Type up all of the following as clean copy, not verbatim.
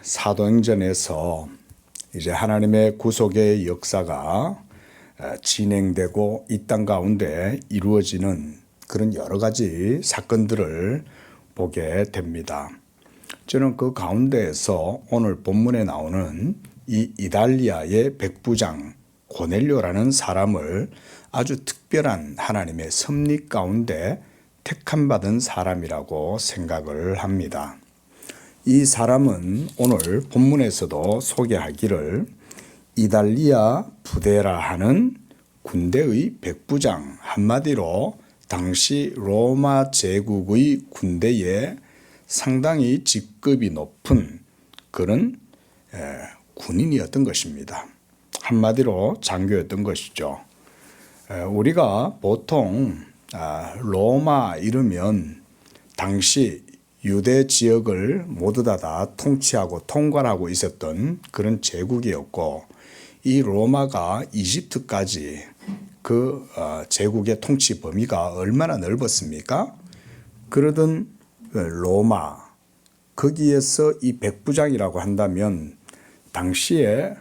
사도행전에서 이제 하나님의 구속의 역사가 진행되고 이 땅 가운데 이루어지는 그런 여러 가지 사건들을 보게 됩니다. 저는 그 가운데에서 오늘 본문에 나오는 이 이달리아의 백부장 고넬료라는 사람을 아주 특별한 하나님의 섭리 가운데 택함받은 사람이라고 생각을 합니다. 이 사람은 오늘 본문에서도 소개하기를 이달리아 부데라 하는 군대의 백부장, 한마디로 당시 로마 제국의 군대에 상당히 직급이 높은 그런 군인이었던 것입니다. 한마디로 장교였던 것이죠. 우리가 보통 로마 이르면 당시 유대 지역을 모두 다 통치하고 통괄하고 있었던 그런 제국이었고, 이 로마가 이집트까지 그 제국의 통치 범위가 얼마나 넓었습니까? 그러던 로마, 거기에서 이 백부장이라고 한다면 당시에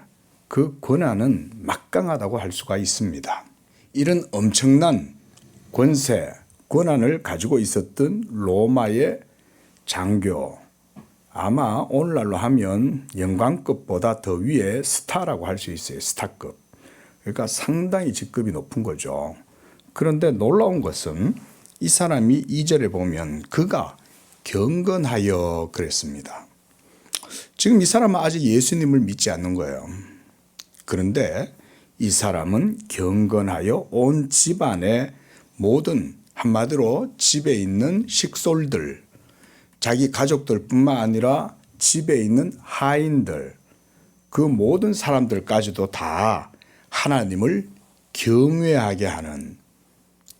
그 권한은 막강하다고 할 수가 있습니다. 이런 엄청난 권세, 권한을 가지고 있었던 로마의 장교, 아마 오늘날로 하면 영광급보다 더 위에 스타라고 할 수 있어요. 스타급. 그러니까 상당히 직급이 높은 거죠. 그런데 놀라운 것은 이 사람이 2절에 보면 그가 경건하여 그랬습니다. 지금 이 사람은 아직 예수님을 믿지 않는 거예요. 그런데 이 사람은 경건하여 온 집안의 모든, 한마디로 집에 있는 식솔들, 자기 가족들뿐만 아니라 집에 있는 하인들, 그 모든 사람들까지도 다 하나님을 경외하게 하는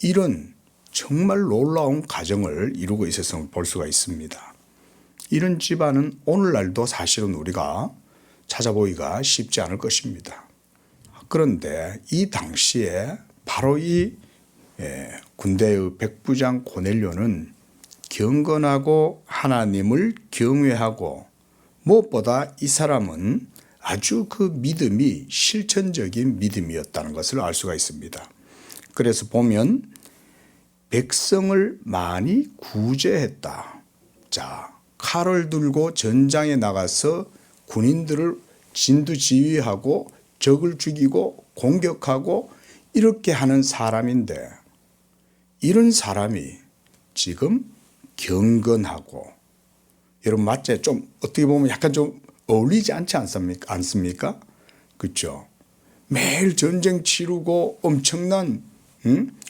이런 정말 놀라운 가정을 이루고 있었음을 볼 수가 있습니다. 이런 집안은 오늘날도 사실은 우리가 찾아보기가 쉽지 않을 것입니다. 그런데 이 당시에 바로 이 군대의 백부장 고넬료는 경건하고 하나님을 경외하고, 무엇보다 이 사람은 아주 그 믿음이 실천적인 믿음이었다는 것을 알 수가 있습니다. 그래서 보면 백성을 많이 구제했다. 자, 칼을 들고 전장에 나가서 군인들을 진두지휘하고 적을 죽이고 공격하고 이렇게 하는 사람인데, 이런 사람이 지금 경건하고, 여러분 맞지? 좀 어떻게 보면 약간 좀 어울리지 않지 않습니까? 그렇죠? 매일 전쟁 치르고 엄청난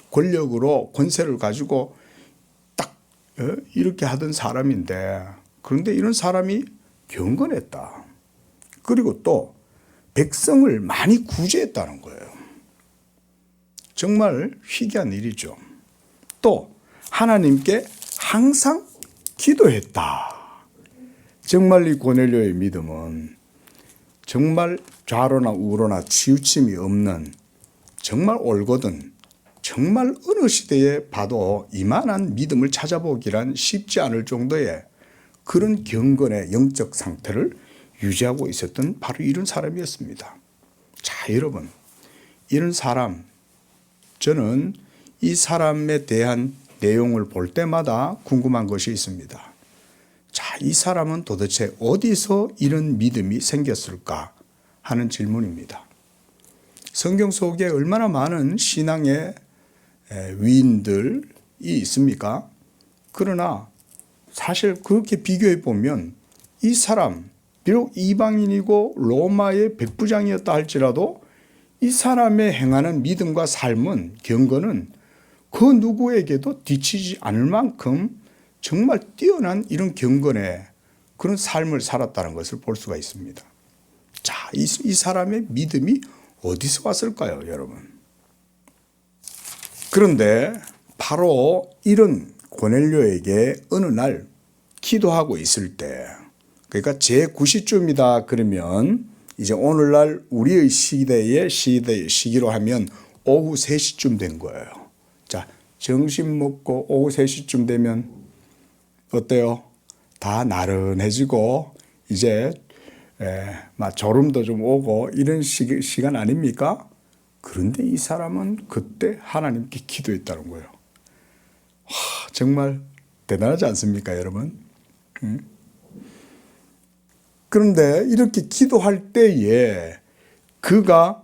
권력으로 권세를 가지고 딱 이렇게 하던 사람인데, 그런데 이런 사람이 경건했다. 그리고 또 백성을 많이 구제했다는 거예요. 정말 희귀한 일이죠. 또 하나님께 항상 기도했다. 정말 이 고넬료의 믿음은 정말 좌로나 우로나 치우침이 없는, 정말 올거든, 정말 어느 시대에 봐도 이만한 믿음을 찾아보기란 쉽지 않을 정도의 그런 경건의 영적 상태를 유지하고 있었던 바로 이런 사람이었습니다. 자, 여러분, 이런 사람, 저는 이 사람에 대한 내용을 볼 때마다 궁금한 것이 있습니다. 자, 이 사람은 도대체 어디서 이런 믿음이 생겼을까 하는 질문입니다. 성경 속에 얼마나 많은 신앙의 위인들이 있습니까? 그러나 사실 그렇게 비교해 보면 이 사람, 비록 이방인이고 로마의 백부장이었다 할지라도 이 사람의 행하는 믿음과 삶은, 경건은 그 누구에게도 뒤치지 않을 만큼 정말 뛰어난 이런 경건의 그런 삶을 살았다는 것을 볼 수가 있습니다. 자, 이 사람의 믿음이 어디서 왔을까요, 여러분? 그런데 바로 이런 고넬료에게 어느 날 기도하고 있을 때, 그러니까 제9시쯤이다 그러면 이제 오늘날 우리의 시기로 하면 오후 3시쯤 된 거예요. 자, 점심 먹고 오후 3시쯤 되면 어때요? 다 나른해지고 이제 막 졸음도 좀 오고 이런 시간 아닙니까? 그런데 이 사람은 그때 하나님께 기도했다는 거예요. 정말 대단하지 않습니까, 여러분? 그런데 이렇게 기도할 때에 그가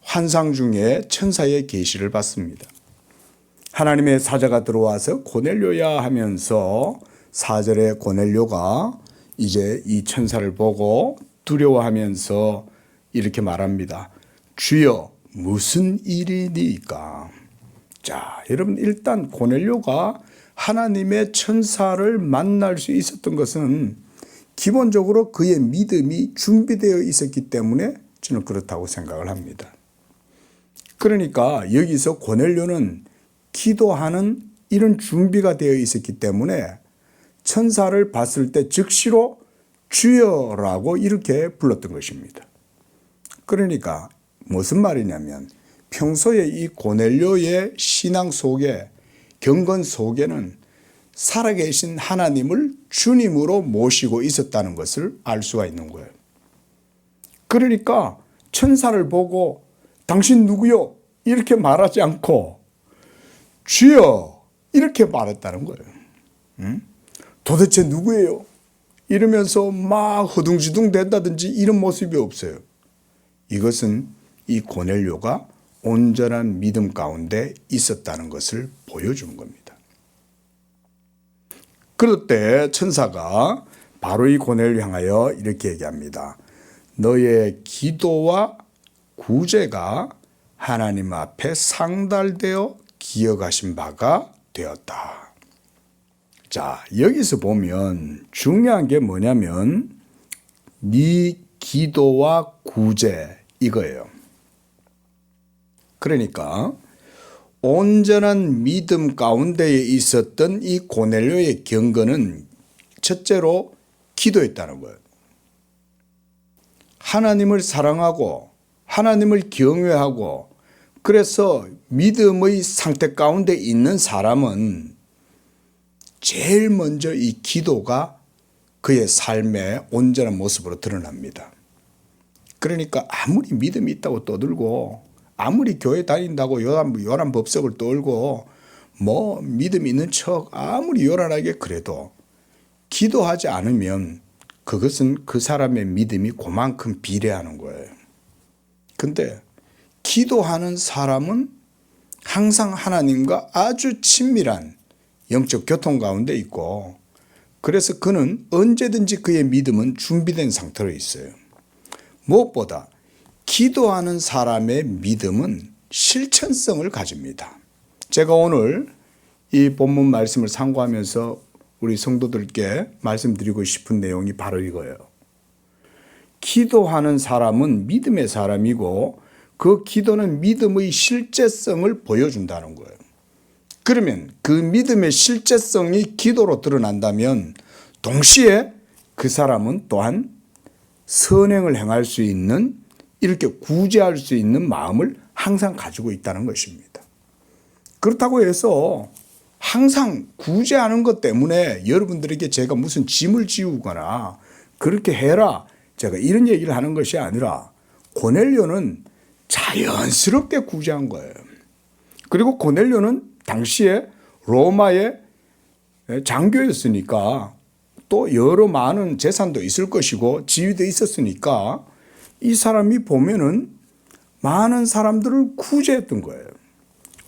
환상 중에 천사의 계시를 받습니다. 하나님의 사자가 들어와서 고넬료야 하면서 4절에 고넬료가 이제 이 천사를 보고 두려워하면서 이렇게 말합니다. 주여, 무슨 일이니까? 자, 여러분, 일단 고넬료가 하나님의 천사를 만날 수 있었던 것은 기본적으로 그의 믿음이 준비되어 있었기 때문에 저는 그렇다고 생각을 합니다. 그러니까 여기서 고넬료는 기도하는 이런 준비가 되어 있었기 때문에 천사를 봤을 때 즉시로 주여라고 이렇게 불렀던 것입니다. 그러니까 무슨 말이냐면 평소에 이 고넬료의 신앙 속에, 경건 속에는 살아계신 하나님을 주님으로 모시고 있었다는 것을 알 수가 있는 거예요. 그러니까 천사를 보고 당신 누구요? 이렇게 말하지 않고 주여 이렇게 말했다는 거예요. 도대체 누구예요? 이러면서 막 허둥지둥 된다든지 이런 모습이 없어요. 이것은 이 고넬료가 온전한 믿음 가운데 있었다는 것을 보여주는 겁니다. 그럴 때 천사가 바로 이 고넬료 향하여 이렇게 얘기합니다. 너의 기도와 구제가 하나님 앞에 상달되어 기억하신 바가 되었다. 자, 여기서 보면 중요한 게 뭐냐면 네 기도와 구제 이거예요. 그러니까 온전한 믿음 가운데에 있었던 이 고넬료의 경건은 첫째로 기도했다는 거예요. 하나님을 사랑하고 하나님을 경외하고 그래서 믿음의 상태 가운데 있는 사람은 제일 먼저 이 기도가 그의 삶의 온전한 모습으로 드러납니다. 그러니까 아무리 믿음이 있다고 떠들고 아무리 교회 다닌다고 요란 법석을 떨고 뭐 믿음 있는 척 아무리 요란하게 그래도 기도하지 않으면 그것은 그 사람의 믿음이 그만큼 비례하는 거예요. 근데 기도하는 사람은 항상 하나님과 아주 친밀한 영적 교통 가운데 있고 그래서 그는 언제든지 그의 믿음은 준비된 상태로 있어요. 무엇보다 기도하는 사람의 믿음은 실천성을 가집니다. 제가 오늘 이 본문 말씀을 상고하면서 우리 성도들께 말씀드리고 싶은 내용이 바로 이거예요. 기도하는 사람은 믿음의 사람이고 그 기도는 믿음의 실제성을 보여준다는 거예요. 그러면 그 믿음의 실제성이 기도로 드러난다면 동시에 그 사람은 또한 선행을 행할 수 있는 이렇게 구제할 수 있는 마음을 항상 가지고 있다는 것입니다. 그렇다고 해서 항상 구제하는 것 때문에 여러분들에게 제가 무슨 짐을 지우거나 그렇게 해라 제가 이런 얘기를 하는 것이 아니라 고넬료는 자연스럽게 구제한 거예요. 그리고 고넬료는 당시에 로마의 장교였으니까 또 여러 많은 재산도 있을 것이고 지위도 있었으니까 이 사람이 보면은 많은 사람들을 구제했던 거예요.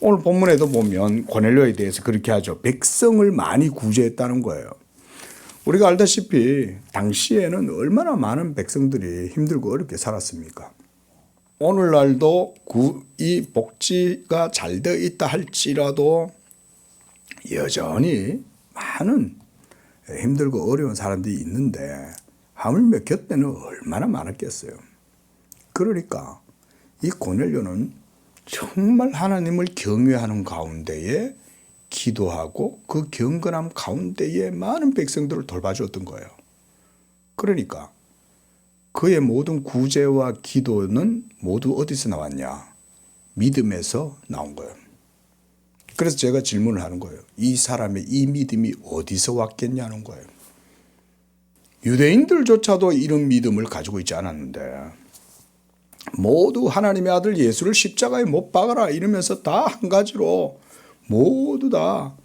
오늘 본문에도 보면 고넬료에 대해서 그렇게 하죠. 백성을 많이 구제했다는 거예요. 우리가 알다시피 당시에는 얼마나 많은 백성들이 힘들고 어렵게 살았습니까? 오늘날도 이 복지가 잘 되어 있다 할지라도 여전히 많은 힘들고 어려운 사람들이 있는데 하물며 곁에는 얼마나 많았겠어요. 그러니까 이 고넬료는 정말 하나님을 경외하는 가운데에 기도하고 그 경건함 가운데에 많은 백성들을 돌봐주었던 거예요. 그러니까 그의 모든 구제와 기도는 모두 어디서 나왔냐? 믿음에서 나온 거예요. 그래서 제가 질문을 하는 거예요. 이 사람의 이 믿음이 어디서 왔겠냐는 거예요. 유대인들조차도 이런 믿음을 가지고 있지 않았는데 모두 하나님의 아들 예수를 십자가에 못 박아라 이러면서 다 한 가지로 모두 다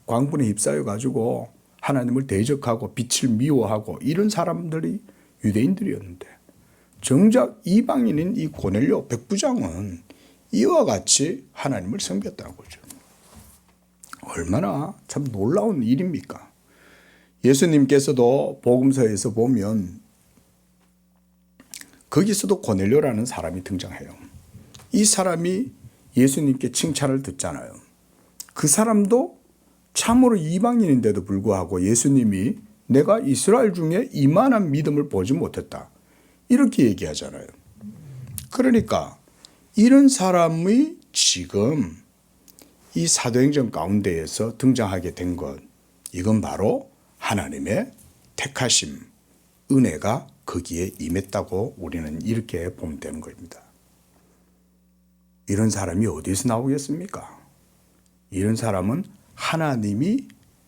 광분에 휩싸여 가지고 하나님을 대적하고 빛을 미워하고 이런 사람들이 유대인들이었는데 정작 이방인인 이 고넬료 백부장은 이와 같이 하나님을 섬겼다는 거죠. 얼마나 참 놀라운 일입니까? 예수님께서도 복음서에서 보면 거기서도 고넬료라는 사람이 등장해요. 이 사람이 예수님께 칭찬을 듣잖아요. 그 사람도 참으로 이방인인데도 불구하고 예수님이 내가 이스라엘 중에 이만한 믿음을 보지 못했다. 이렇게 얘기하잖아요. 그러니까 이런 사람이 지금 이 사도행전 가운데에서 등장하게 된 것, 이건 바로 하나님의 택하심, 은혜가 거기에 임했다고 우리는 이렇게 보면 되는 겁니다. 이런 사람이 어디서 나오겠습니까? 이런 사람은 하나님이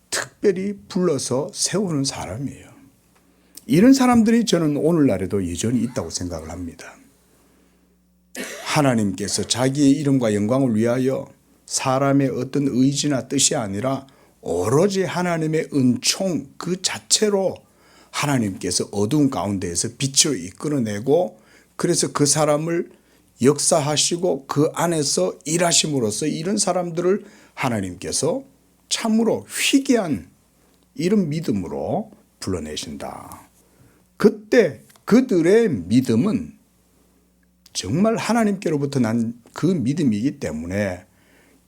특별히 불러서 세우는 사람이에요. 이런 사람들이 저는 오늘날에도 여전히 있다고 생각을 합니다. 하나님께서 자기의 이름과 영광을 위하여 사람의 어떤 의지나 뜻이 아니라 오로지 하나님의 은총 그 자체로 하나님께서 어두운 가운데에서 빛으로 이끌어내고 그래서 그 사람을 역사하시고 그 안에서 일하심으로써 이런 사람들을 하나님께서 참으로 희귀한 이런 믿음으로 불러내신다. 그때 그들의 믿음은 정말 하나님께로부터 난 그 믿음이기 때문에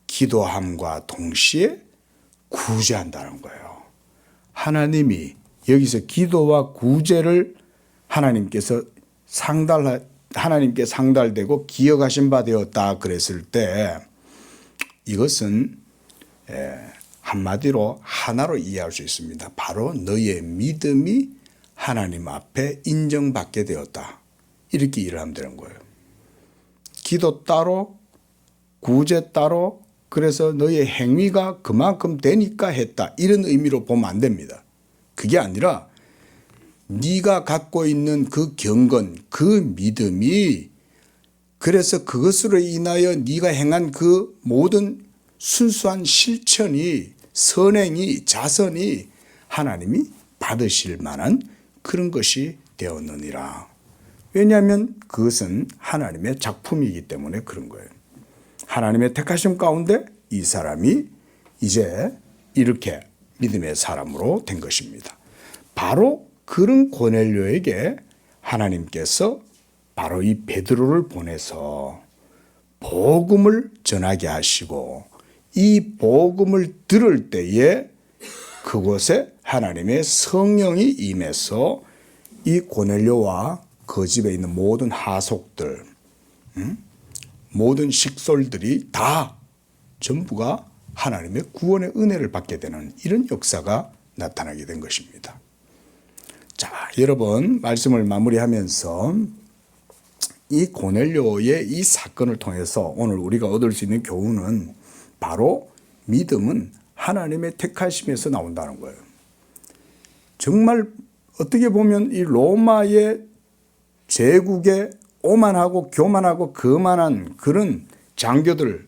기도함과 동시에 구제한다는 거예요. 하나님이 여기서 기도와 구제를 하나님께 상달되고 기억하신 바 되었다 그랬을 때 이것은 한마디로 하나로 이해할 수 있습니다. 바로 너의 믿음이 하나님 앞에 인정받게 되었다. 이렇게 이해를 하면 되는 거예요. 기도 따로 구제 따로 그래서 너의 행위가 그만큼 되니까 했다. 이런 의미로 보면 안 됩니다. 그게 아니라 네가 갖고 있는 그 경건, 그 믿음이 그래서 그것으로 인하여 네가 행한 그 모든 순수한 실천이 선행이 자선이 하나님이 받으실 만한 그런 것이 되었느니라. 왜냐하면 그것은 하나님의 작품이기 때문에 그런 거예요. 하나님의 택하심 가운데 이 사람이 이제 이렇게 믿음의 사람으로 된 것입니다. 바로 그런 고넬료에게 하나님께서 바로 이 베드로를 보내서 복음을 전하게 하시고 이 복음을 들을 때에 그곳에 하나님의 성령이 임해서 이 고넬료와 그 집에 있는 모든 하속들, 모든 식솔들이 다 전부가 하나님의 구원의 은혜를 받게 되는 이런 역사가 나타나게 된 것입니다. 자, 여러분 말씀을 마무리하면서 이 고넬료의 이 사건을 통해서 오늘 우리가 얻을 수 있는 교훈은 바로 믿음은 하나님의 택하심에서 나온다는 거예요. 정말 어떻게 보면 이 로마의 제국에 오만하고 교만하고 거만한 그런 장교들,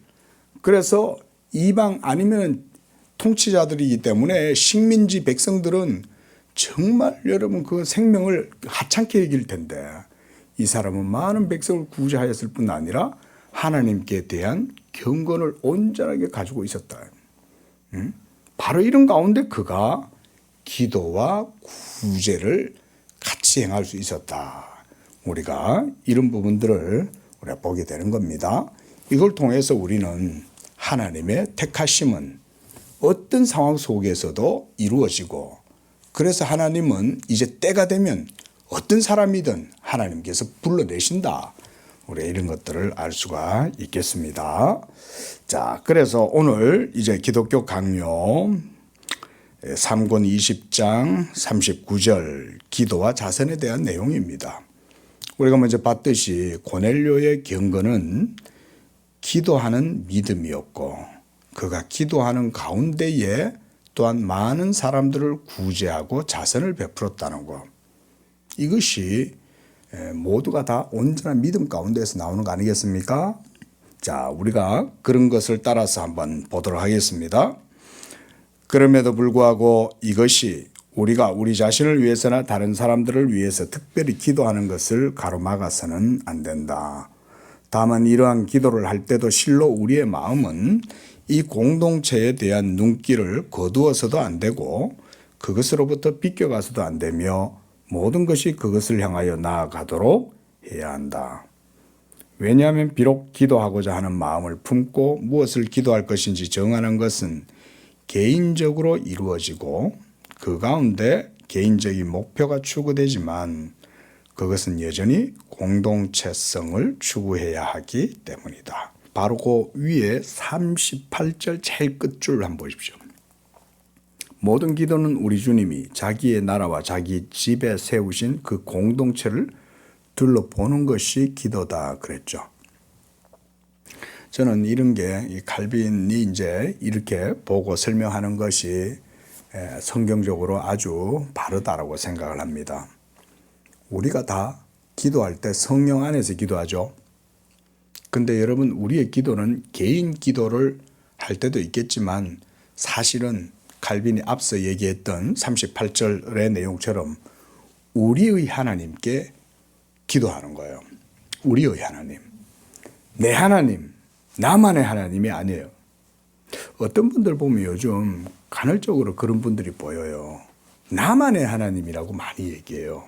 그래서 이방 아니면 통치자들이기 때문에 식민지 백성들은 정말 여러분 그 생명을 하찮게 여길 텐데 이 사람은 많은 백성을 구제하였을 뿐 아니라 하나님께 대한 경건을 온전하게 가지고 있었다. 바로 이런 가운데 그가 기도와 구제를 같이 행할 수 있었다. 우리가 이런 부분들을 우리가 보게 되는 겁니다. 이걸 통해서 우리는 하나님의 택하심은 어떤 상황 속에서도 이루어지고 그래서 하나님은 이제 때가 되면 어떤 사람이든 하나님께서 불러내신다. 우리 이런 것들을 알 수가 있겠습니다. 자, 그래서 오늘 이제 기독교 강요 3권 20장 39절 기도와 자선에 대한 내용입니다. 우리가 먼저 봤듯이 고넬료의 경건은 기도하는 믿음이었고 그가 기도하는 가운데에 또한 많은 사람들을 구제하고 자선을 베풀었다는 것. 이것이 모두가 다 온전한 믿음 가운데서 나오는 거 아니겠습니까? 자, 우리가 그런 것을 따라서 한번 보도록 하겠습니다. 그럼에도 불구하고 이것이 우리가 우리 자신을 위해서나 다른 사람들을 위해서 특별히 기도하는 것을 가로막아서는 안 된다. 다만 이러한 기도를 할 때도 실로 우리의 마음은 이 공동체에 대한 눈길을 거두어서도 안 되고 그것으로부터 비껴가서도 안 되며 모든 것이 그것을 향하여 나아가도록 해야 한다. 왜냐하면 비록 기도하고자 하는 마음을 품고 무엇을 기도할 것인지 정하는 것은 개인적으로 이루어지고 그 가운데 개인적인 목표가 추구되지만 그것은 여전히 공동체성을 추구해야 하기 때문이다. 바로 그 위에 38절 제일 끝줄 한번 보십시오. 모든 기도는 우리 주님이 자기의 나라와 자기 집에 세우신 그 공동체를 둘러보는 것이 기도다 그랬죠. 저는 이런 게 칼빈이 이제 이렇게 보고 설명하는 것이 성경적으로 아주 바르다라고 생각을 합니다. 우리가 다 기도할 때 성령 안에서 기도하죠. 근데 여러분, 우리의 기도는 개인 기도를 할 때도 있겠지만 사실은 칼빈이 앞서 얘기했던 38절의 내용처럼 우리의 하나님께 기도하는 거예요. 우리의 하나님. 내 하나님, 나만의 하나님이 아니에요. 어떤 분들 보면 요즘 간헐적으로 그런 분들이 보여요. 나만의 하나님이라고 많이 얘기해요.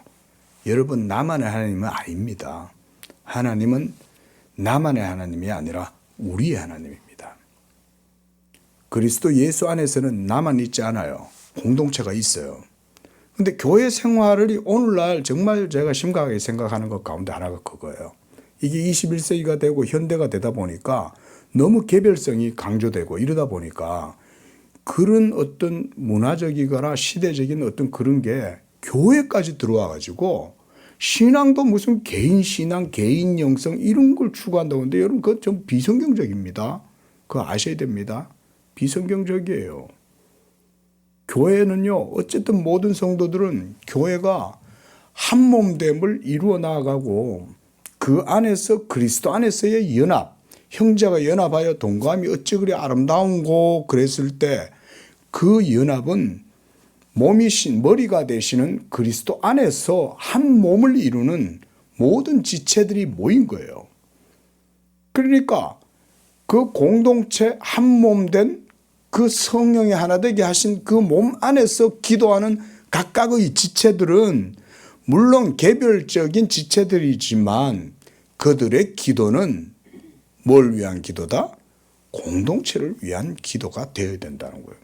여러분, 나만의 하나님은 아닙니다. 하나님은 나만의 하나님이 아니라 우리의 하나님입니다. 그리스도 예수 안에서는 나만 있지 않아요. 공동체가 있어요. 근데 교회 생활이 오늘날 정말 제가 심각하게 생각하는 것 가운데 하나가 그거예요. 이게 21세기가 되고 현대가 되다 보니까 너무 개별성이 강조되고 이러다 보니까 그런 어떤 문화적이거나 시대적인 어떤 그런 게 교회까지 들어와 가지고 신앙도 무슨 개인 신앙, 개인 영성 이런 걸 추구한다고 하는데 여러분 그거 좀 비성경적입니다. 그거 아셔야 됩니다. 비성경적이에요. 교회는요, 어쨌든 모든 성도들은 교회가 한 몸됨을 이루어 나아가고 그 안에서 그리스도 안에서의 연합, 형제가 연합하여 동감이 어찌 그리 아름다운고 그랬을 때 그 연합은 몸이신 머리가 되시는 그리스도 안에서 한 몸을 이루는 모든 지체들이 모인 거예요. 그러니까 그 공동체 한 몸 된 그 성령이 하나 되게 하신 그 몸 안에서 기도하는 각각의 지체들은 물론 개별적인 지체들이지만 그들의 기도는 뭘 위한 기도다? 공동체를 위한 기도가 되어야 된다는 거예요.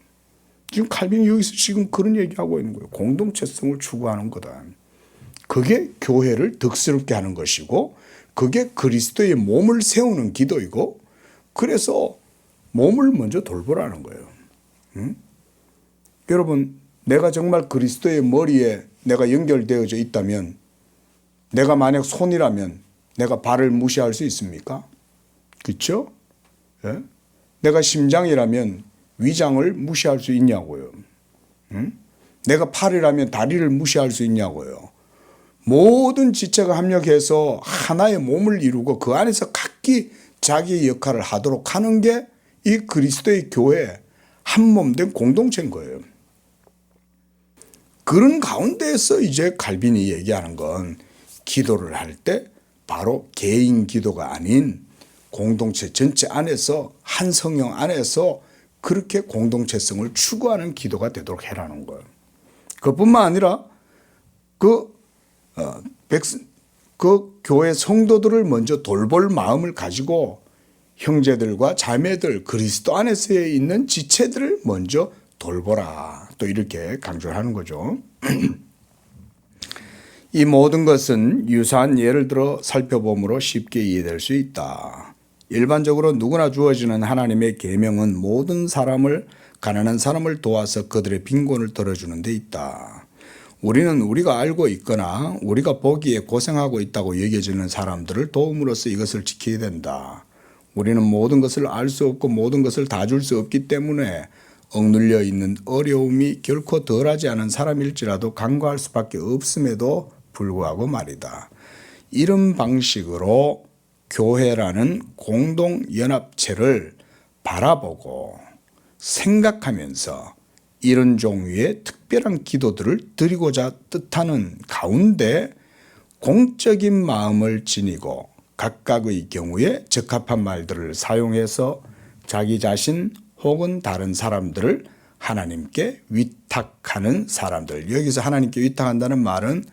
지금 칼빈이 여기서 지금 그런 얘기하고 있는 거예요. 공동체성을 추구하는 거다. 그게 교회를 덕스럽게 하는 것이고 그게 그리스도의 몸을 세우는 기도이고 그래서 몸을 먼저 돌보라는 거예요. 응? 여러분, 내가 정말 그리스도의 머리에 내가 연결되어져 있다면 내가 만약 손이라면 내가 발을 무시할 수 있습니까? 그렇죠? 예? 내가 심장이라면 위장을 무시할 수 있냐고요. 응? 내가 팔이라면 다리를 무시할 수 있냐고요. 모든 지체가 합력해서 하나의 몸을 이루고 그 안에서 각기 자기의 역할을 하도록 하는 게 이 그리스도의 교회 한 몸 된 공동체인 거예요. 그런 가운데에서 이제 칼빈이 얘기하는 건 기도를 할 때 바로 개인 기도가 아닌 공동체 전체 안에서 한 성령 안에서 그렇게 공동체성을 추구하는 기도가 되도록 해라는 거예요. 그뿐만 아니라 그 교회 성도들을 먼저 돌볼 마음을 가지고 형제들과 자매들 그리스도 안에서 있는 지체들을 먼저 돌보라. 또 이렇게 강조를 하는 거죠. 이 모든 것은 유사한 예를 들어 살펴봄으로 쉽게 이해될 수 있다. 일반적으로 누구나 주어지는 하나님의 계명은 모든 사람을 가난한 사람을 도와서 그들의 빈곤을 덜어주는 데 있다. 우리는 우리가 알고 있거나 우리가 보기에 고생하고 있다고 여겨지는 사람들을 도움으로써 이것을 지켜야 된다. 우리는 모든 것을 알 수 없고 모든 것을 다 줄 수 없기 때문에 억눌려 있는 어려움이 결코 덜하지 않은 사람일지라도 간과할 수밖에 없음에도 불구하고 말이다. 이런 방식으로 교회라는 공동연합체를 바라보고 생각하면서 이런 종류의 특별한 기도들을 드리고자 뜻하는 가운데 공적인 마음을 지니고 각각의 경우에 적합한 말들을 사용해서 자기 자신 혹은 다른 사람들을 하나님께 위탁하는 사람들. 여기서 하나님께 위탁한다는 말은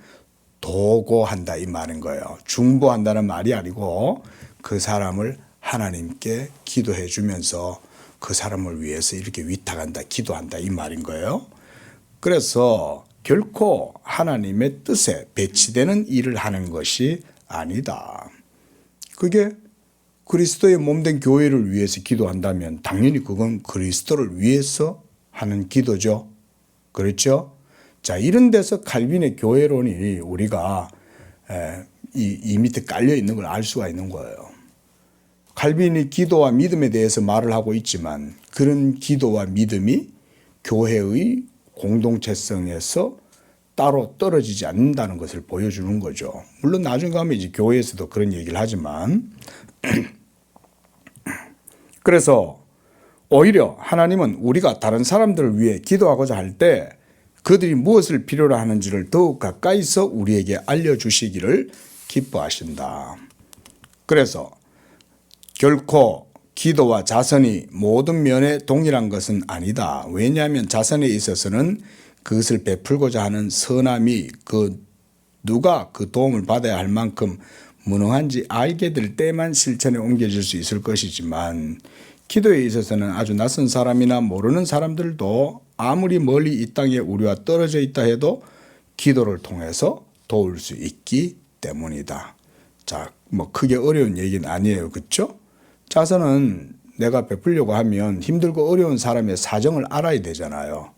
도고한다 이 말인 거예요. 중보한다는 말이 아니고 그 사람을 하나님께 기도해 주면서 그 사람을 위해서 이렇게 위탁한다, 기도한다 이 말인 거예요. 그래서 결코 하나님의 뜻에 배치되는 일을 하는 것이 아니다. 그게 그리스도의 몸된 교회를 위해서 기도한다면 당연히 그건 그리스도를 위해서 하는 기도죠. 그렇죠? 자, 이런 데서 칼빈의 교회론이 우리가 이 밑에 깔려 있는 걸 알 수가 있는 거예요. 칼빈이 기도와 믿음에 대해서 말을 하고 있지만 그런 기도와 믿음이 교회의 공동체성에서 따로 떨어지지 않는다는 것을 보여주는 거죠. 물론 나중에 가면 이제 교회에서도 그런 얘기를 하지만 그래서 오히려 하나님은 우리가 다른 사람들을 위해 기도하고자 할 때 그들이 무엇을 필요로 하는지를 더욱 가까이서 우리에게 알려주시기를 기뻐하신다. 그래서 결코 기도와 자선이 모든 면에 동일한 것은 아니다. 왜냐하면 자선에 있어서는 그것을 베풀고자 하는 선함이 누가 그 도움을 받아야 할 만큼 무능한지 알게 될 때만 실천에 옮겨질 수 있을 것이지만 기도에 있어서는 아주 낯선 사람이나 모르는 사람들도 아무리 멀리 이 땅에 우리와 떨어져 있다 해도 기도를 통해서 도울 수 있기 때문이다. 자, 뭐 크게 어려운 얘기는 아니에요. 그렇죠? 자선은 내가 베풀려고 하면 힘들고 어려운 사람의 사정을 알아야 되잖아요.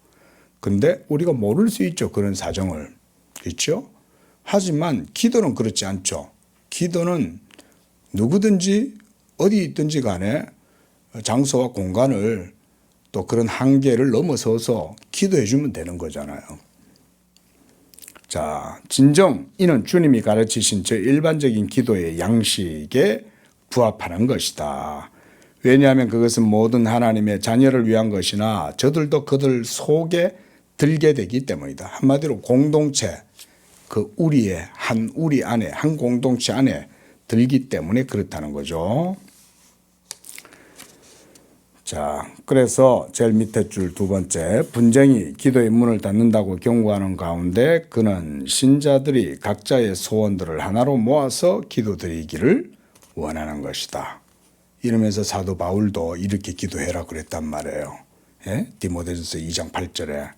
근데 우리가 모를 수 있죠. 그런 사정을. 그렇죠? 하지만 기도는 그렇지 않죠. 기도는 누구든지 어디 있든지 간에 장소와 공간을 또 그런 한계를 넘어서서 기도해 주면 되는 거잖아요. 자, 진정 이는 주님이 가르치신 저 일반적인 기도의 양식에 부합하는 것이다. 왜냐하면 그것은 모든 하나님의 자녀를 위한 것이나 저들도 그들 속에 들게 되기 때문이다. 한마디로 공동체, 그 우리의 한 우리 안에, 한 공동체 안에 들기 때문에 그렇다는 거죠. 자, 그래서 제일 밑에 줄 두 번째, 분쟁이 기도의 문을 닫는다고 경고하는 가운데 그는 신자들이 각자의 소원들을 하나로 모아서 기도드리기를 원하는 것이다. 이러면서 사도 바울도 이렇게 기도해라 그랬단 말이에요. 예? 디모데전서 2장 8절에.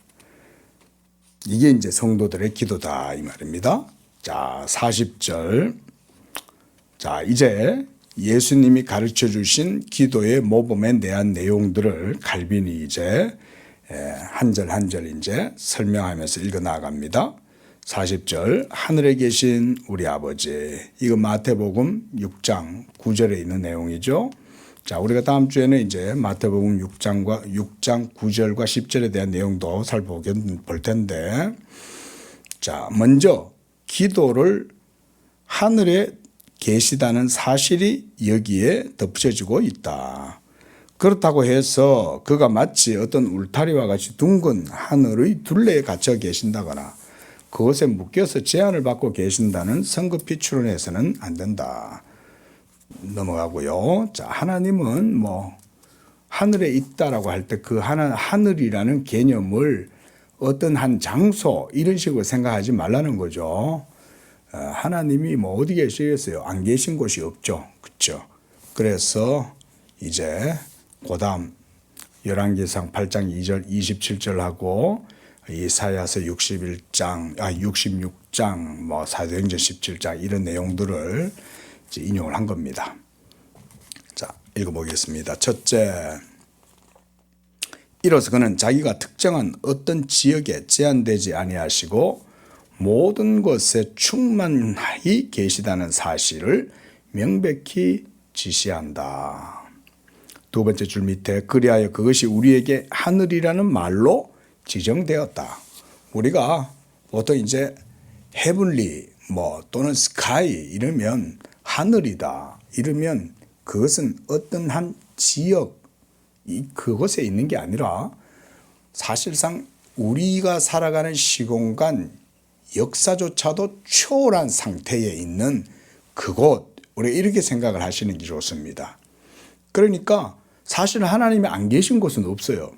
이게 이제 성도들의 기도다 이 말입니다. 자, 40절. 자, 이제 예수님이 가르쳐 주신 기도의 모범에 대한 내용들을 칼빈이 이제 한 절 한 절 이제 설명하면서 읽어 나갑니다. 40절 하늘에 계신 우리 아버지. 이거 마태복음 6장 9절에 있는 내용이죠. 자, 우리가 다음 주에는 이제 마태복음 6장 9절과 10절에 대한 내용도 살펴볼 텐데, 자, 먼저 기도를 하늘에 계시다는 사실이 여기에 덧붙여지고 있다. 그렇다고 해서 그가 마치 어떤 울타리와 같이 둥근 하늘의 둘레에 갇혀 계신다거나 그것에 묶여서 제한을 받고 계신다는 성급히 추론해서는 안 된다. 넘어가고요. 자, 하나님은 뭐 하늘에 있다라고 할 때 그 하늘이라는 개념을 어떤 한 장소 이런 식으로 생각하지 말라는 거죠. 하나님이 뭐 어디 계시겠어요? 안 계신 곳이 없죠. 그렇죠? 그래서 이제 그다음 열왕기상 8장 2절 27절하고 이사야서 66장 뭐 사도행전 17장 이런 내용들을 이제 인용을 한 겁니다. 자, 읽어보겠습니다. 첫째, 이로써 그는 자기가 특정한 어떤 지역에 제한되지 아니하시고 모든 것에 충만히 계시다는 사실을 명백히 지시한다. 두 번째 줄 밑에 그리하여 그것이 우리에게 하늘이라는 말로 지정되었다. 우리가 보통 이제 헤븐리 또는 스카이 이러면 하늘이다 이러면 그것은 어떤 한 지역 그곳에 있는 게 아니라 사실상 우리가 살아가는 시공간 역사조차도 초월한 상태에 있는 그곳, 우리가 이렇게 생각을 하시는 게 좋습니다. 그러니까 사실 하나님이 안 계신 곳은 없어요.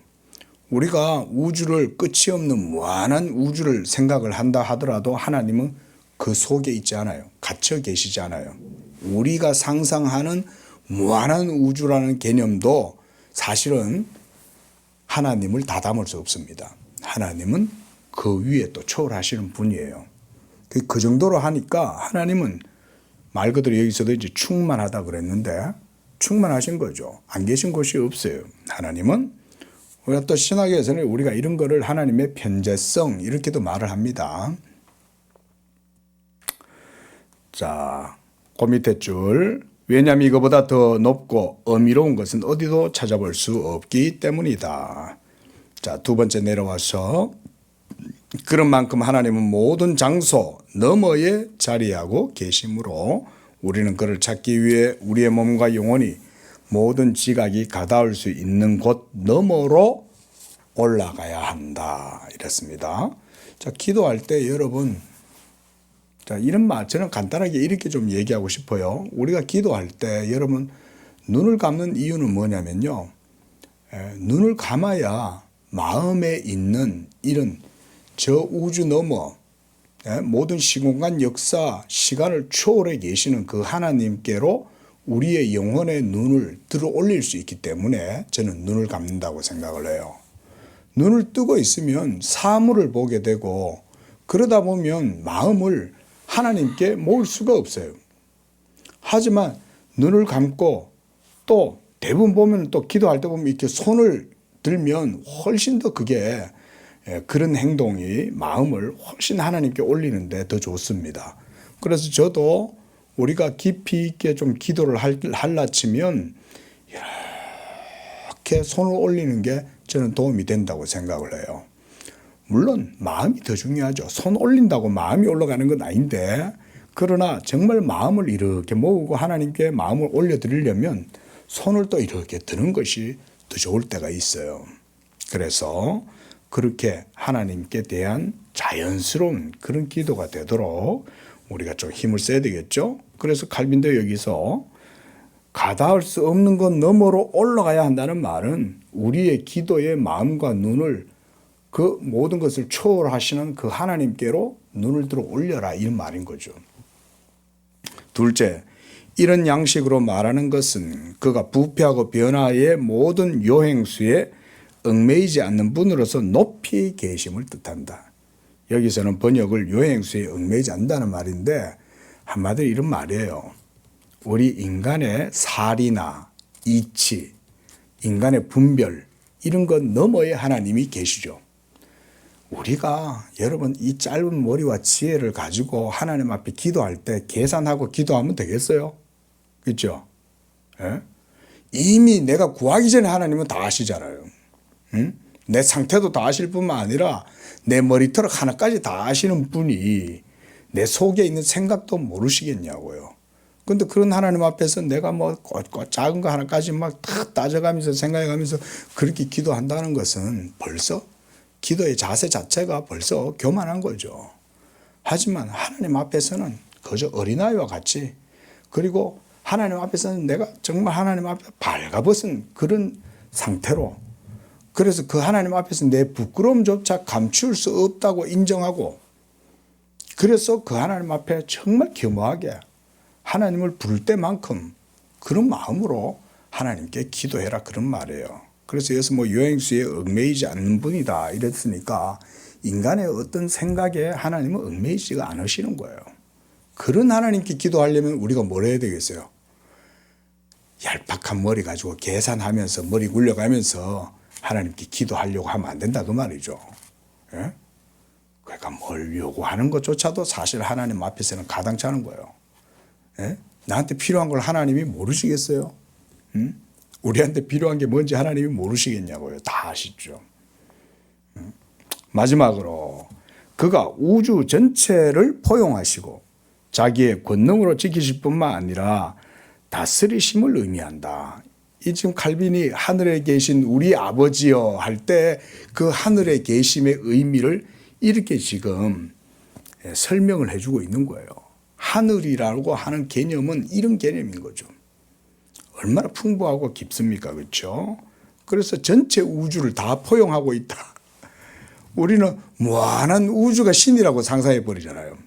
우리가 우주를 끝이 없는 무한한 우주를 생각을 한다 하더라도 하나님은 그 속에 있지 않아요. 갇혀 계시지 않아요. 우리가 상상하는 무한한 우주라는 개념도 사실은 하나님을 다 담을 수 없습니다. 하나님은 그 위에 또 초월하시는 분이에요. 그 정도로 하니까 하나님은 말 그대로 여기서도 이제 충만하다 그랬는데 충만하신 거죠. 안 계신 곳이 없어요. 하나님은 우리가 또 신학에서는 우리가 이런 거를 하나님의 편재성 이렇게도 말을 합니다. 자, 그 밑에 줄 왜냐하면 이거보다 더 높고 어미로운 것은 어디도 찾아볼 수 없기 때문이다. 자, 두 번째 내려와서 그런 만큼 하나님은 모든 장소 너머에 자리하고 계시므로 우리는 그를 찾기 위해 우리의 몸과 영혼이 모든 지각이 가닿을 수 있는 곳 너머로 올라가야 한다. 이랬습니다. 자, 기도할 때 여러분, 자, 이런 말 저는 간단하게 이렇게 좀 얘기하고 싶어요. 우리가 기도할 때 여러분 눈을 감는 이유는 뭐냐면요. 눈을 감아야 마음에 있는 이런 저 우주 너머 모든 시공간 역사 시간을 초월해 계시는 그 하나님께로 우리의 영혼의 눈을 들어 올릴 수 있기 때문에 저는 눈을 감는다고 생각을 해요. 눈을 뜨고 있으면 사물을 보게 되고 그러다 보면 마음을 하나님께 모을 수가 없어요. 하지만 눈을 감고 또 대부분 보면 또 기도할 때 보면 이렇게 손을 들면 훨씬 더 그게 그런 행동이 마음을 훨씬 하나님께 올리는데 더 좋습니다. 그래서 저도 우리가 깊이 있게 좀 기도를 할라치면 이렇게 손을 올리는 게 저는 도움이 된다고 생각을 해요. 물론 마음이 더 중요하죠. 손 올린다고 마음이 올라가는 건 아닌데 그러나 정말 마음을 이렇게 모으고 하나님께 마음을 올려드리려면 손을 또 이렇게 드는 것이 더 좋을 때가 있어요. 그래서 그렇게 하나님께 대한 자연스러운 그런 기도가 되도록 우리가 좀 힘을 써야 되겠죠. 그래서 칼빈도 여기서 가닿을 수 없는 것 너머로 올라가야 한다는 말은 우리의 기도의 마음과 눈을 그 모든 것을 초월하시는 그 하나님께로 눈을 들어 올려라 이런 말인 거죠. 둘째, 이런 양식으로 말하는 것은 그가 부패하고 변화의 모든 요행수에 얽매이지 않는 분으로서 높이 계심을 뜻한다. 여기서는 번역을 요행수에 얽매이지 않는다는 말인데 한마디로 이런 말이에요. 우리 인간의 살이나 이치, 인간의 분별 이런 것 너머에 하나님이 계시죠. 우리가 여러분 이 짧은 머리와 지혜를 가지고 하나님 앞에 기도할 때 계산하고 기도하면 되겠어요? 그렇죠? 예? 이미 내가 구하기 전에 하나님은 다 아시잖아요. 응? 내 상태도 다 아실 뿐만 아니라 내 머리털 하나까지 다 아시는 분이 내 속에 있는 생각도 모르시겠냐고요. 근데 그런 하나님 앞에서 내가 작은 거 하나까지 막 다 따져가면서 생각해가면서 그렇게 기도한다는 것은 벌써 기도의 자세 자체가 벌써 교만한 거죠. 하지만 하나님 앞에서는 그저 어린아이와 같이 그리고 하나님 앞에서는 내가 정말 하나님 앞에 발가벗은 그런 상태로 그래서 그 하나님 앞에서 내 부끄러움조차 감출 수 없다고 인정하고 그래서 그 하나님 앞에 정말 겸허하게 하나님을 부를 때만큼 그런 마음으로 하나님께 기도해라 그런 말이에요. 그래서 여기서 요행수에 얽매이지 않는 분이다 이랬으니까 인간의 어떤 생각에 하나님은 얽매이지가 않으시는 거예요. 그런 하나님께 기도하려면 우리가 뭘 해야 되겠어요? 얄팍한 머리 가지고 계산하면서 머리 굴려가면서 하나님께 기도하려고 하면 안 된다 그 말이죠. 예? 그러니까 뭘 요구하는 것조차도 사실 하나님 앞에서는 가당치 않은 거예요. 예? 나한테 필요한 걸 하나님이 모르시겠어요? 우리한테 필요한 게 뭔지 하나님이 모르시겠냐고요. 다 아시죠. 마지막으로 그가 우주 전체를 포용하시고 자기의 권능으로 지키실 뿐만 아니라 다스리심을 의미한다. 이 지금 칼빈이 하늘에 계신 우리 아버지여 할 때 그 하늘에 계심의 의미를 이렇게 지금 설명을 해주고 있는 거예요. 하늘이라고 하는 개념은 이런 개념인 거죠. 얼마나 풍부하고 깊습니까? 그렇죠? 그래서 전체 우주를 다 포용하고 있다. 우리는 무한한 우주가 신이라고 상상해 버리잖아요.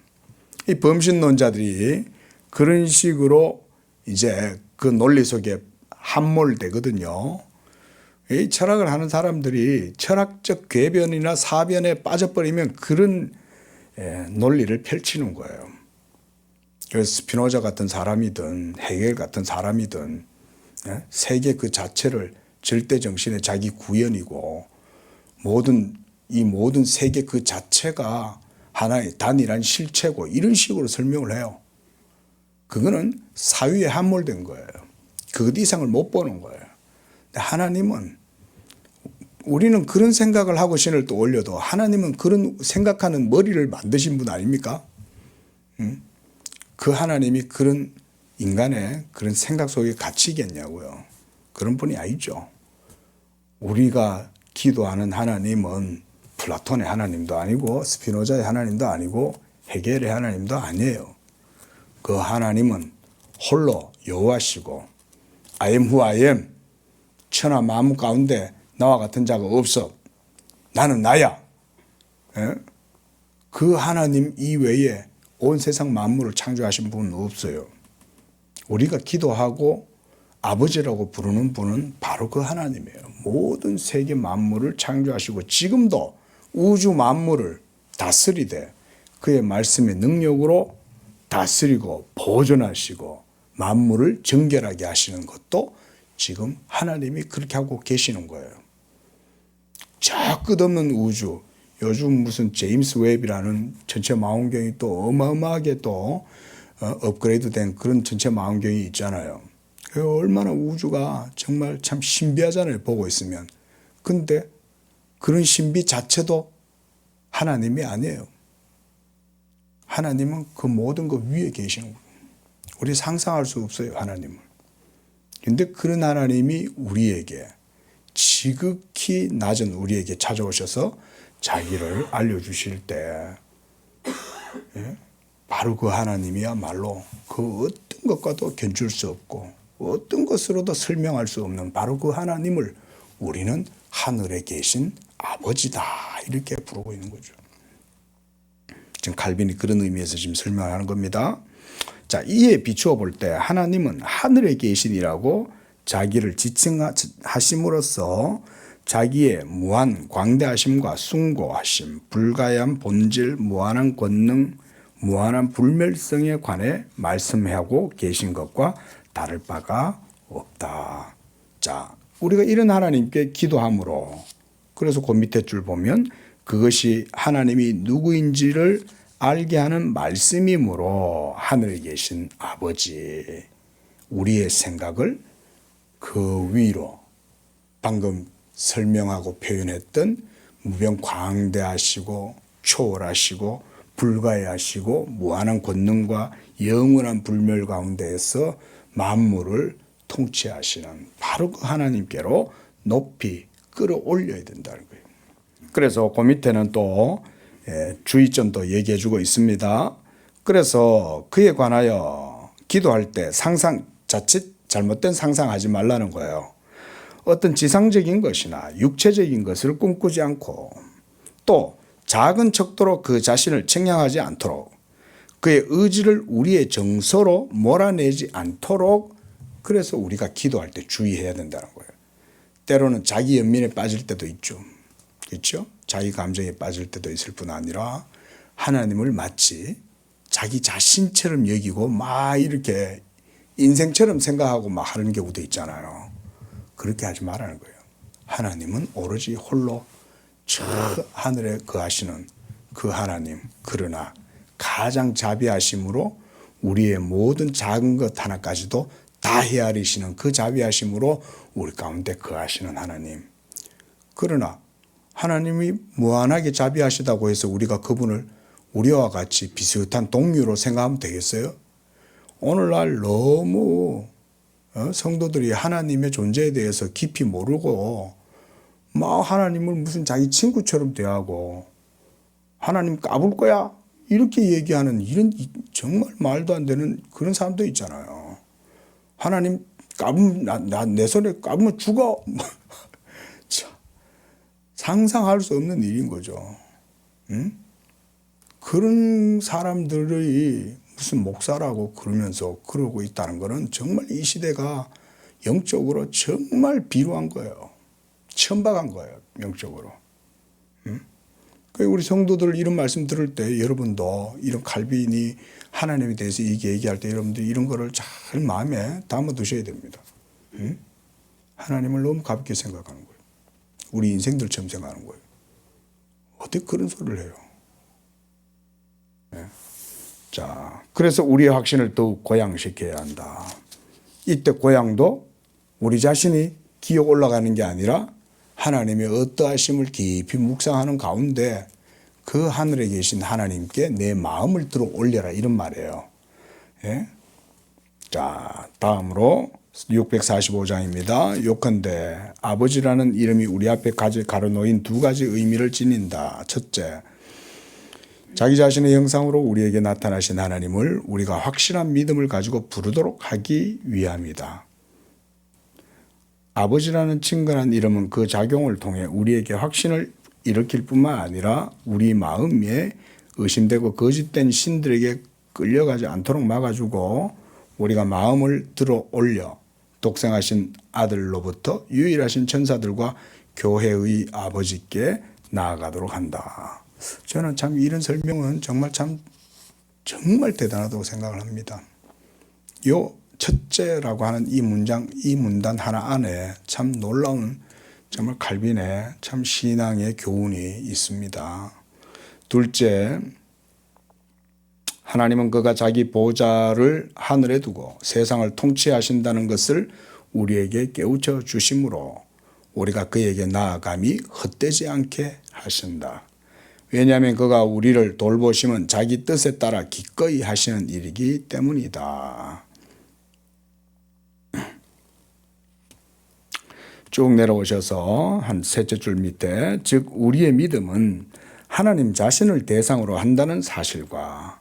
이 범신론자들이 그런 식으로 이제 그 논리 속에 함몰되거든요. 이 철학을 하는 사람들이 철학적 궤변이나 사변에 빠져버리면 그런 논리를 펼치는 거예요. 그래서 스피노자 같은 사람이든 헤겔 같은 사람이든 세계 그 자체를 절대 정신의 자기 구현이고 이 모든 세계 그 자체가 하나의 단일한 실체고 이런 식으로 설명을 해요. 그거는 사유에 함몰된 거예요. 그것 이상을 못 보는 거예요. 근데 하나님은 우리는 그런 생각을 하고 신을 또 올려도 하나님은 그런 생각하는 머리를 만드신 분 아닙니까? 그 하나님이 그런 인간의 그런 생각 속에 갇히겠냐고요. 그런 분이 아니죠. 우리가 기도하는 하나님은 플라톤의 하나님도 아니고 스피노자의 하나님도 아니고 헤겔의 하나님도 아니에요. 그 하나님은 홀로 여호와시고 I am who I am. 천하 만물 가운데 나와 같은 자가 없어. 나는 나야. 그 하나님 이외에 온 세상 만물을 창조하신 분은 없어요. 우리가 기도하고 아버지라고 부르는 분은 바로 그 하나님이에요. 모든 세계 만물을 창조하시고 지금도 우주 만물을 다스리되 그의 말씀의 능력으로 다스리고 보존하시고 만물을 정결하게 하시는 것도 지금 하나님이 그렇게 하고 계시는 거예요. 저 끝없는 우주, 요즘 무슨 제임스 웹이라는 전체 망원경이 또 어마어마하게 또 업그레이드된 그런 전체 망원경이 있잖아요. 얼마나 우주가 정말 참 신비하잖아요, 보고 있으면. 근데 그런 신비 자체도 하나님이 아니에요. 하나님은 그 모든 것 위에 계시는 거예요. 우리 상상할 수 없어요, 하나님을. 근데 그런 하나님이 우리에게 지극히 낮은 우리에게 찾아오셔서 자기를 알려주실 때 바로 그 하나님이야말로 그 어떤 것과도 견줄 수 없고 어떤 것으로도 설명할 수 없는 바로 그 하나님을 우리는 하늘에 계신 아버지다 이렇게 부르고 있는 거죠. 지금 칼빈이 그런 의미에서 지금 설명하는 겁니다. 자, 이에 비추어 볼 때 하나님은 하늘에 계신이라고 자기를 지칭하심으로써 자기의 무한 광대하심과 숭고하심, 불가야한 본질, 무한한 권능, 무한한 불멸성에 관해 말씀하고 계신 것과 다를 바가 없다. 자, 우리가 이런 하나님께 기도함으로 그래서 그 밑에 줄 보면 그것이 하나님이 누구인지를 알게 하는 말씀이므로 하늘에 계신 아버지 우리의 생각을 그 위로 방금 설명하고 표현했던 무변광대하시고 초월하시고 불가해하시고 무한한 권능과 영원한 불멸 가운데에서 만물을 통치하시는 바로 그 하나님께로 높이 끌어올려야 된다는 거예요. 그래서 그 밑에는 또 주의점도 얘기해 주고 있습니다. 그래서 그에 관하여 기도할 때 상상, 자칫 잘못된 상상하지 말라는 거예요. 어떤 지상적인 것이나 육체적인 것을 꿈꾸지 않고 또 작은 척도로 그 자신을 측량하지 않도록 그의 의지를 우리의 정서로 몰아내지 않도록 그래서 우리가 기도할 때 주의해야 된다는 거예요. 때로는 자기 연민에 빠질 때도 있죠. 그렇죠? 자기 감정에 빠질 때도 있을 뿐 아니라 하나님을 마치 자기 자신처럼 여기고 막 이렇게 인생처럼 생각하고 막 하는 경우도 있잖아요. 그렇게 하지 말라는 거예요. 하나님은 오로지 홀로 저 하늘에 거하시는 그 하나님, 그러나 가장 자비하심으로 우리의 모든 작은 것 하나까지도 다 헤아리시는 그 자비하심으로 우리 가운데 거하시는 하나님. 그러나 하나님이 무한하게 자비하시다고 해서 우리가 그분을 우리와 같이 비슷한 동료로 생각하면 되겠어요? 오늘날 너무 성도들이 하나님의 존재에 대해서 깊이 모르고 막 하나님을 무슨 자기 친구처럼 대하고 하나님 까불 거야? 이렇게 얘기하는 이런 정말 말도 안 되는 그런 사람도 있잖아요. 하나님 까불면 내 손에 까불면 죽어. 상상할 수 없는 일인 거죠. 응? 그런 사람들이 무슨 목사라고 그러면서 그러고 있다는 것은 정말 이 시대가 영적으로 정말 비루한 거예요. 천박한 거예요. 영적으로. 응? 우리 성도들 이런 말씀 들을 때 여러분도 이런 칼빈이 하나님에 대해서 얘기할 때 여러분들 이런 거를 잘 마음에 담아 두셔야 됩니다. 응? 하나님을 너무 가볍게 생각하는 거예요. 우리 인생들처럼 생각하는 거예요. 어떻게 그런 소리를 해요? 네. 자, 그래서 우리의 확신을 더욱 고양시켜야 한다. 이때 고양도 우리 자신이 기어 올라가는 게 아니라 하나님의 어떠하심을 깊이 묵상하는 가운데 그 하늘에 계신 하나님께 내 마음을 들어 올려라 이런 말이에요. 예? 자, 다음으로 645장입니다. 요컨대 아버지라는 이름이 우리 앞에 가려놓인 두 가지 의미를 지닌다. 첫째, 자기 자신의 형상으로 우리에게 나타나신 하나님을 우리가 확실한 믿음을 가지고 부르도록 하기 위함이다. 아버지라는 친근한 이름은 그 작용을 통해 우리에게 확신을 일으킬 뿐만 아니라 우리 마음에 의심되고 거짓된 신들에게 끌려가지 않도록 막아주고 우리가 마음을 들어 올려 독생하신 아들로부터 유일하신 천사들과 교회의 아버지께 나아가도록 한다. 저는 참 이런 설명은 정말 정말 대단하다고 생각을 합니다. 요 첫째라고 하는 이 문단 하나 안에 참 놀라운 정말 칼빈의 참 신앙의 교훈이 있습니다. 둘째, 하나님은 그가 자기 보좌를 하늘에 두고 세상을 통치하신다는 것을 우리에게 깨우쳐 주심으로 우리가 그에게 나아감이 헛되지 않게 하신다. 왜냐하면 그가 우리를 돌보심은 자기 뜻에 따라 기꺼이 하시는 일이기 때문이다. 쭉 내려오셔서 한 셋째 줄 밑에 즉 우리의 믿음은 하나님 자신을 대상으로 한다는 사실과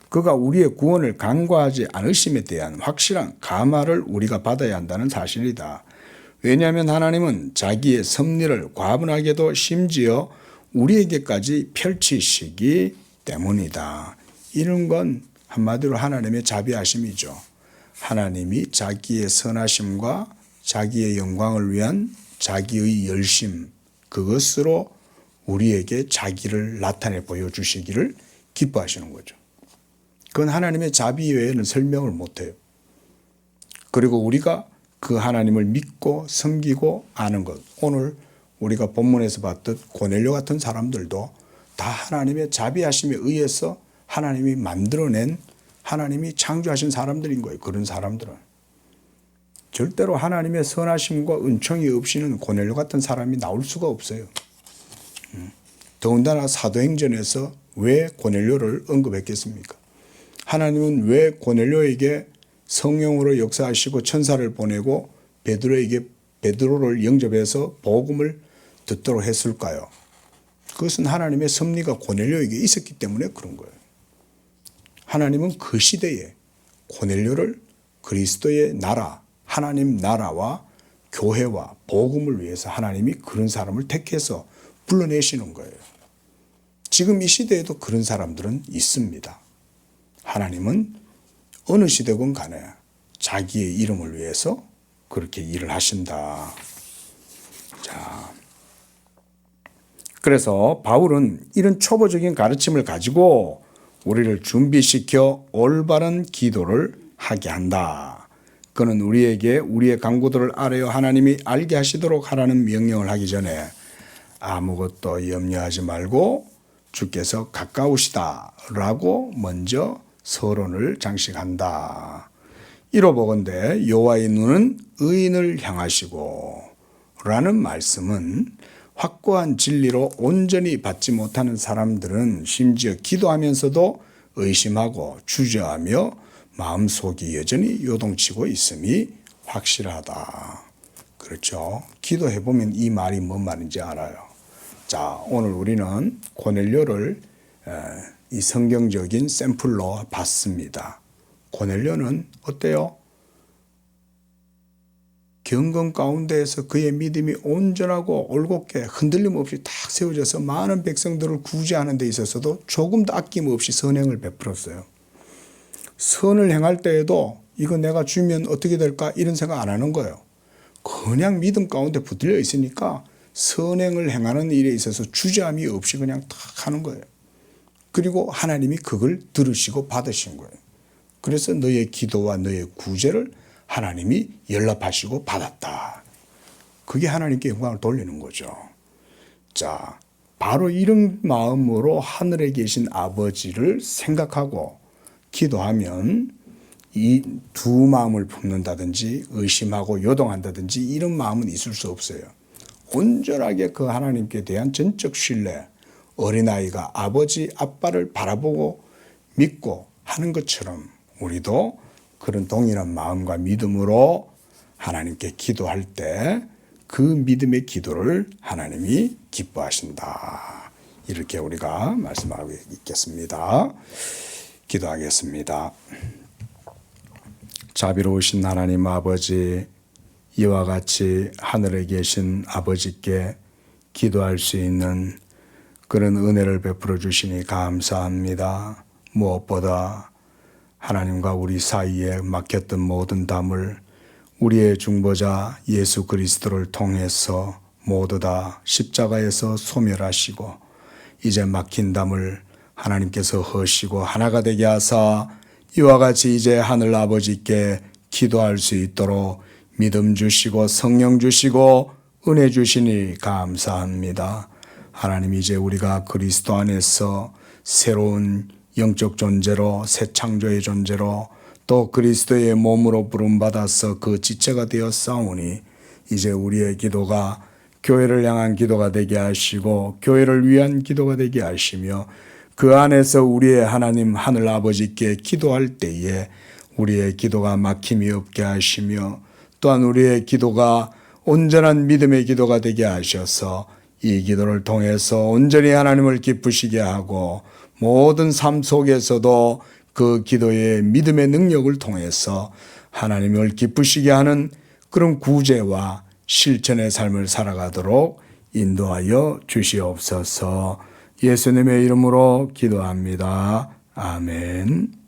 그가 우리의 구원을 간과하지 않으심에 대한 확실한 감화를 우리가 받아야 한다는 사실이다. 왜냐하면 하나님은 자기의 섭리를 과분하게도 심지어 우리에게까지 펼치시기 때문이다. 이런 건 한마디로 하나님의 자비하심이죠. 하나님이 자기의 선하심과 자기의 영광을 위한 자기의 열심, 그것으로 우리에게 자기를 나타내 보여주시기를 기뻐하시는 거죠. 그건 하나님의 자비 외에는 설명을 못해요. 그리고 우리가 그 하나님을 믿고 섬기고 아는 것. 오늘 우리가 본문에서 봤듯 고넬료 같은 사람들도 다 하나님의 자비하심에 의해서 하나님이 만들어낸 하나님이 창조하신 사람들인 거예요. 그런 사람들은. 절대로 하나님의 선하심과 은총이 없이는 고넬료 같은 사람이 나올 수가 없어요. 더군다나 사도행전에서 왜 고넬료를 언급했겠습니까? 하나님은 왜 고넬료에게 성령으로 역사하시고 천사를 보내고 베드로를 영접해서 복음을 듣도록 했을까요? 그것은 하나님의 섭리가 고넬료에게 있었기 때문에 그런 거예요. 하나님은 그 시대에 고넬료를 그리스도의 나라, 하나님 나라와 교회와 복음을 위해서 하나님이 그런 사람을 택해서 불러내시는 거예요. 지금 이 시대에도 그런 사람들은 있습니다. 하나님은 어느 시대건 간에 자기의 이름을 위해서 그렇게 일을 하신다. 자, 그래서 바울은 이런 초보적인 가르침을 가지고 우리를 준비시켜 올바른 기도를 하게 한다. 그는 우리에게 우리의 간구들을 아뢰어 하나님이 알게 하시도록 하라는 명령을 하기 전에 아무것도 염려하지 말고 주께서 가까우시다 라고 먼저 서론을 장식한다. 이로보건대 여호와의 눈은 의인을 향하시고 라는 말씀은 확고한 진리로 온전히 받지 못하는 사람들은 심지어 기도하면서도 의심하고 주저하며 마음속이 여전히 요동치고 있음이 확실하다. 그렇죠. 기도해보면 이 말이 뭔 말인지 알아요. 자, 오늘 우리는 고넬료를 이 성경적인 샘플로 봤습니다. 고넬료는 어때요? 경건 가운데에서 그의 믿음이 온전하고 올곧게 흔들림 없이 딱 세워져서 많은 백성들을 구제하는 데 있어서도 조금도 아낌없이 선행을 베풀었어요. 선을 행할 때에도 이거 내가 주면 어떻게 될까 이런 생각 안 하는 거예요. 그냥 믿음 가운데 붙들려 있으니까 선행을 행하는 일에 있어서 주저함이 없이 그냥 탁 하는 거예요. 그리고 하나님이 그걸 들으시고 받으신 거예요. 그래서 너의 기도와 너의 구제를 하나님이 연락하시고 받았다. 그게 하나님께 영광을 돌리는 거죠. 자, 바로 이런 마음으로 하늘에 계신 아버지를 생각하고 기도하면 이 두 마음을 품는다든지 의심하고 요동한다든지 이런 마음은 있을 수 없어요. 온전하게 그 하나님께 대한 전적 신뢰, 어린아이가 아버지, 아빠를 바라보고 믿고 하는 것처럼 우리도 그런 동일한 마음과 믿음으로 하나님께 기도할 때 그 믿음의 기도를 하나님이 기뻐하신다. 이렇게 우리가 말씀하고 있겠습니다. 기도하겠습니다. 자비로우신 하나님 아버지, 이와 같이 하늘에 계신 아버지께 기도할 수 있는 그런 은혜를 베풀어 주시니 감사합니다. 무엇보다 하나님과 우리 사이에 막혔던 모든 담을 우리의 중보자 예수 그리스도를 통해서 모두 다 십자가에서 소멸하시고 이제 막힌 담을 하나님께서 허시고 하나가 되게 하사 이와 같이 이제 하늘 아버지께 기도할 수 있도록 믿음 주시고 성령 주시고 은혜 주시니 감사합니다. 하나님, 이제 우리가 그리스도 안에서 새로운 영적 존재로 새 창조의 존재로 또 그리스도의 몸으로 부름받아서 그 지체가 되어 싸우니 이제 우리의 기도가 교회를 향한 기도가 되게 하시고 교회를 위한 기도가 되게 하시며 그 안에서 우리의 하나님 하늘 아버지께 기도할 때에 우리의 기도가 막힘이 없게 하시며 또한 우리의 기도가 온전한 믿음의 기도가 되게 하셔서 이 기도를 통해서 온전히 하나님을 기쁘시게 하고 모든 삶 속에서도 그 기도의 믿음의 능력을 통해서 하나님을 기쁘시게 하는 그런 구제와 실천의 삶을 살아가도록 인도하여 주시옵소서. 예수님의 이름으로 기도합니다. 아멘.